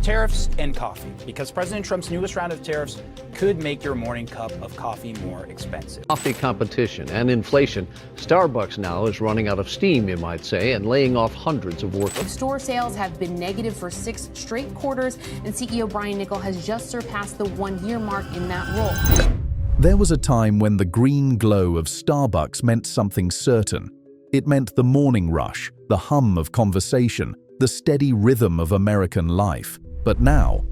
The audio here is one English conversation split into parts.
talk tariffs and coffee, because President Trump's newest round of tariffs could make your morning cup of coffee more expensive. Coffee competition and inflation. Starbucks now is running out of steam, you might say, and laying off hundreds of workers. Store sales have been negative for 6 straight quarters, and CEO Brian Niccol has just surpassed the 1-year mark in that role. There was a time when the green glow of Starbucks meant something certain. It meant the morning rush, the hum of conversation, the steady rhythm of American life. But now,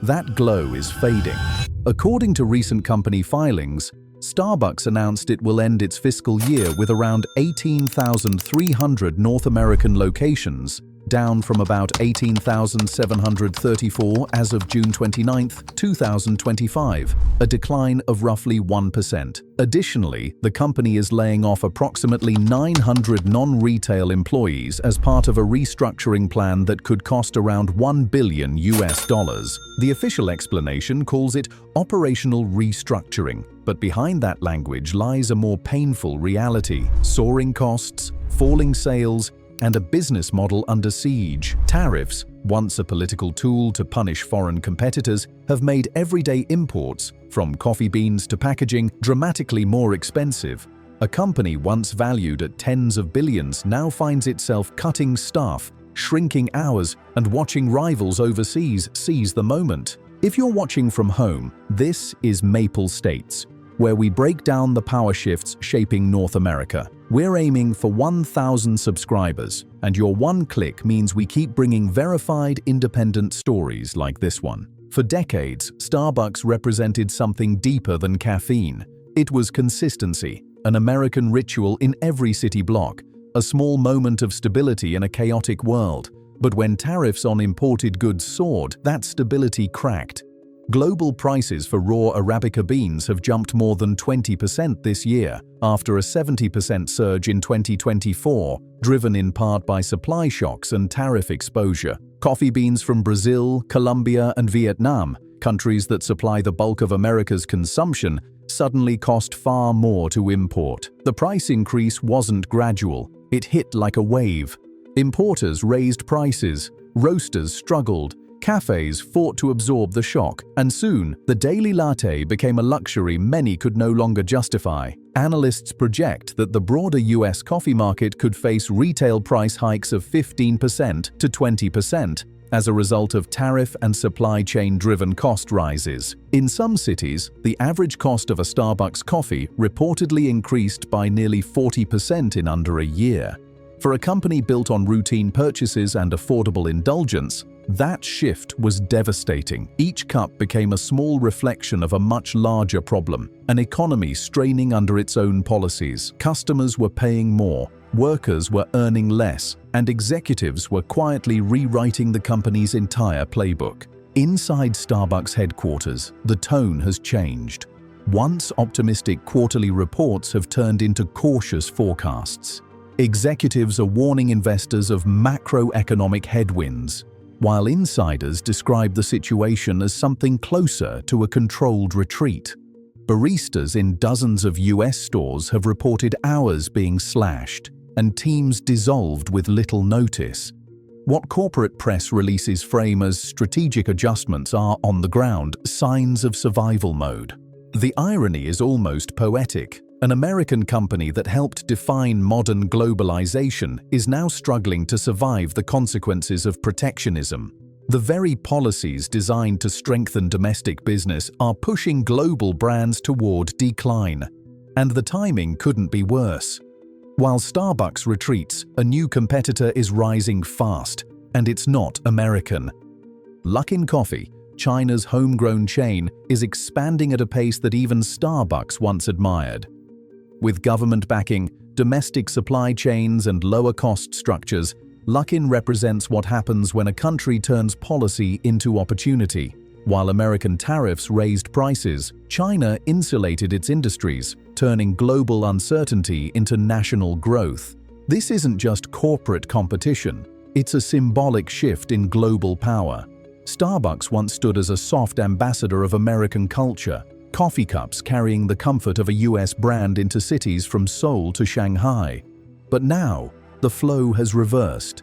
that glow is fading. According to recent company filings, Starbucks announced it will end its fiscal year with around 18,300 North American locations, down from about 18,734 as of June 29, 2025, a decline of roughly 1%. Additionally, the company is laying off approximately 900 non-retail employees as part of a restructuring plan that could cost around $1 billion. The official explanation calls it operational restructuring, but behind that language lies a more painful reality: soaring costs, falling sales, and a business model under siege. Tariffs, once a political tool to punish foreign competitors, have made everyday imports, from coffee beans to packaging, dramatically more expensive. A company once valued at tens of billions now finds itself cutting staff, shrinking hours, and watching rivals overseas seize the moment. If you're watching from home, this is Maple States, where we break down the power shifts shaping North America. We're aiming for 1,000 subscribers, and your one click means we keep bringing verified, independent stories like this one. For decades, Starbucks represented something deeper than caffeine. It was consistency, an American ritual in every city block, a small moment of stability in a chaotic world. But when tariffs on imported goods soared, that stability cracked. Global prices for raw Arabica beans have jumped more than 20% this year, after a 70% surge in 2024, driven in part by supply shocks and tariff exposure. Coffee beans from Brazil, Colombia, and Vietnam, countries that supply the bulk of America's consumption, suddenly cost far more to import. The price increase wasn't gradual, it hit like a wave. Importers raised prices, roasters struggled, cafes fought to absorb the shock, and soon, the daily latte became a luxury many could no longer justify. Analysts project that the broader US coffee market could face retail price hikes of 15% to 20% as a result of tariff and supply chain-driven cost rises. In some cities, the average cost of a Starbucks coffee reportedly increased by nearly 40% in under a year. For a company built on routine purchases and affordable indulgence, that shift was devastating. Each cup became a small reflection of a much larger problem, an economy straining under its own policies. Customers were paying more, workers were earning less, and executives were quietly rewriting the company's entire playbook. Inside Starbucks headquarters, the tone has changed. Once optimistic quarterly reports have turned into cautious forecasts. Executives are warning investors of macroeconomic headwinds, while insiders describe the situation as something closer to a controlled retreat. Baristas in dozens of US stores have reported hours being slashed and teams dissolved with little notice. What corporate press releases frame as strategic adjustments are, on the ground, signs of survival mode. The irony is almost poetic. An American company that helped define modern globalization is now struggling to survive the consequences of protectionism. The very policies designed to strengthen domestic business are pushing global brands toward decline. And the timing couldn't be worse. While Starbucks retreats, a new competitor is rising fast, and it's not American. Luckin Coffee, China's homegrown chain, is expanding at a pace that even Starbucks once admired. With government backing, domestic supply chains, and lower cost structures, Luckin represents what happens when a country turns policy into opportunity. While American tariffs raised prices, China insulated its industries, turning global uncertainty into national growth. This isn't just corporate competition, it's a symbolic shift in global power. Starbucks once stood as a soft ambassador of American culture, coffee cups carrying the comfort of a US brand into cities from Seoul to Shanghai. But now, the flow has reversed.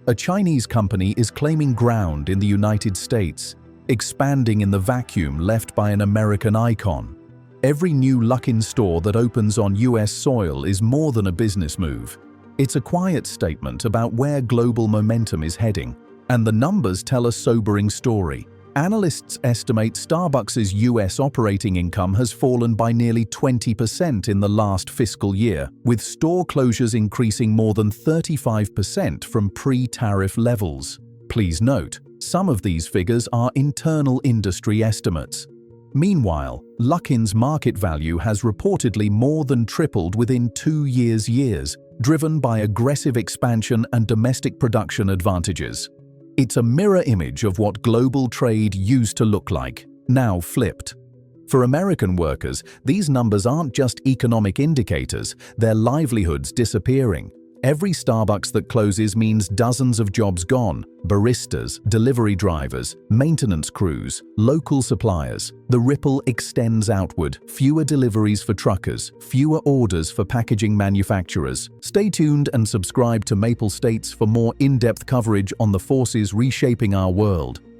A Chinese company is claiming ground in the United States, expanding in the vacuum left by an American icon. Every new Luckin store that opens on US soil is more than a business move. It's a quiet statement about where global momentum is heading, and the numbers tell a sobering story. Analysts estimate Starbucks' US operating income has fallen by nearly 20% in the last fiscal year, with store closures increasing more than 35% from pre-tariff levels. Please note, some of these figures are internal industry estimates. Meanwhile, Luckin's market value has reportedly more than tripled within 2 years, driven by aggressive expansion and domestic production advantages. It's a mirror image of what global trade used to look like, now flipped. For American workers, these numbers aren't just economic indicators, they're livelihoods disappearing. Every Starbucks that closes means dozens of jobs gone: baristas, delivery drivers, maintenance crews, local suppliers. The ripple extends outward: fewer deliveries for truckers, fewer orders for packaging manufacturers. Stay tuned and subscribe to Maple States for more in-depth coverage on the forces reshaping our world.